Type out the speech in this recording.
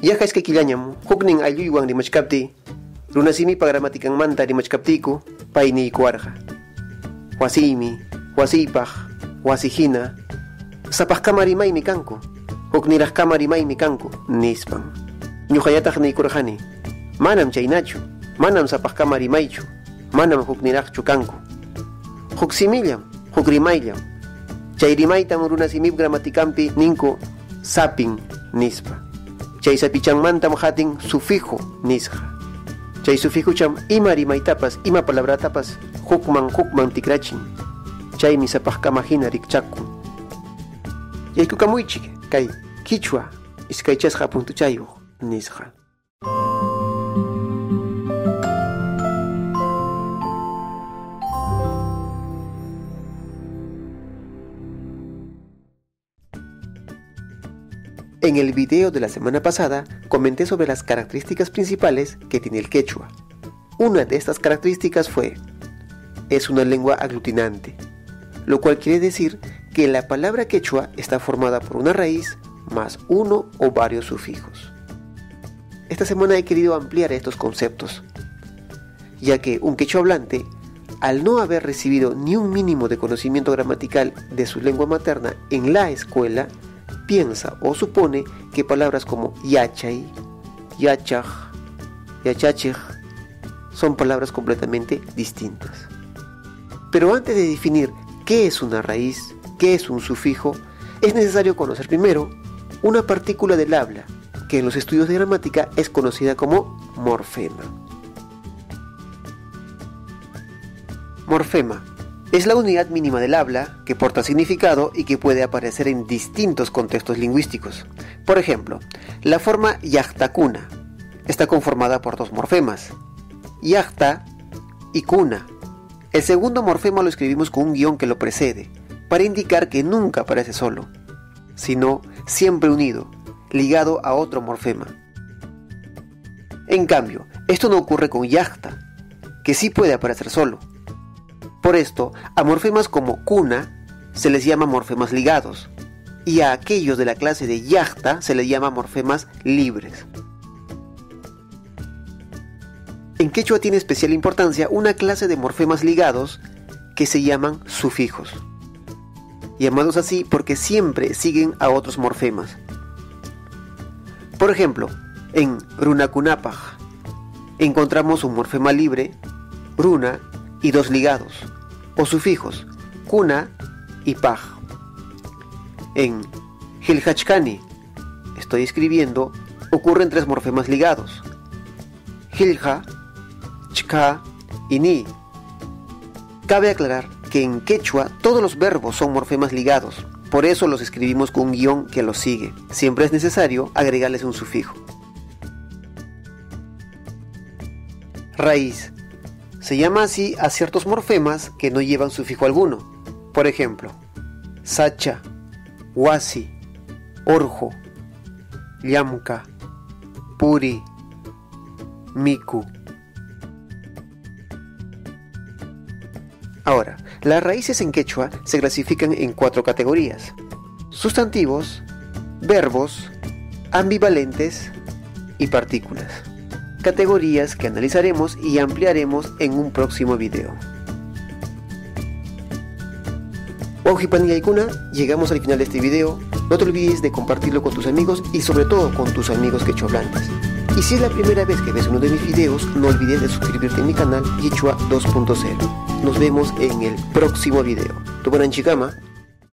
Yaja es que quillañam, huknin ayuywan rimachkapti, runasimipa gramatikanmanta rimachkaptiku, payni kuarja. Wasimi, wasipaj, wasijina, sapajkama rimaymi kanku, huknirajkama rimaymi kanku, nispan. Ñuqallataq niykurqani, manam chaynachu, manam sapajkama rimaychu, manam hukniraqchu kanku. Huk simillam, huk rimayllam. Chay rimaytam runasimip gramatikampi ninku sapin nispa. Chay sapichanmantam hatin sufijo nisqa. Chay sufijucham ima rimaytapas, ima palabratapas hukman tikrachin. Chaymi sapajkama hina rikchakun. Yaykukamuychik kay Quichua iskaychasqa puntuchayuq nisqa. En el video de la semana pasada comenté sobre las características principales que tiene el quechua. Una de estas características es una lengua aglutinante, lo cual quiere decir que la palabra quechua está formada por una raíz más uno o varios sufijos. Esta semana he querido ampliar estos conceptos, ya que un quechua hablante, al no haber recibido ni un mínimo de conocimiento gramatical de su lengua materna en la escuela, piensa o supone que palabras como yachay, yachaj, yachachej son palabras completamente distintas. Pero antes de definir qué es una raíz, qué es un sufijo, es necesario conocer primero una partícula del habla, que en los estudios de gramática es conocida como morfema. Morfema es la unidad mínima del habla que porta significado y que puede aparecer en distintos contextos lingüísticos. Por ejemplo, la forma yachtakuna está conformada por dos morfemas, yachta y kuna. El segundo morfema lo escribimos con un guión que lo precede, para indicar que nunca aparece solo, sino siempre unido, ligado a otro morfema. En cambio, esto no ocurre con yachta, que sí puede aparecer solo. Por esto, a morfemas como kuna se les llama morfemas ligados, y a aquellos de la clase de yachta se les llama morfemas libres. En quechua tiene especial importancia una clase de morfemas ligados que se llaman sufijos, llamados así porque siempre siguen a otros morfemas. Por ejemplo, en runakunapaj encontramos un morfema libre, runa, y dos ligados, o sufijos, kuna y paj. En Jilhachkani, estoy escribiendo, ocurren tres morfemas ligados, Jilja, Chka y Ni. Cabe aclarar que en quechua todos los verbos son morfemas ligados, por eso los escribimos con un guión que los sigue. Siempre es necesario agregarles un sufijo. Raíz. Se llama así a ciertos morfemas que no llevan sufijo alguno. Por ejemplo, sacha, wasi, orjo, llamka, puri, miku. Ahora, las raíces en quechua se clasifican en 4 categorías: sustantivos, verbos, ambivalentes y partículas. Categorías que analizaremos y ampliaremos en un próximo video. Waujipanyaykuna, llegamos al final de este video. No te olvides de compartirlo con tus amigos y sobre todo con tus amigos quechuahablantes. Y si es la primera vez que ves uno de mis videos, no olvides de suscribirte a mi canal Quechua 2.0. Nos vemos en el próximo video. Tupananchikama.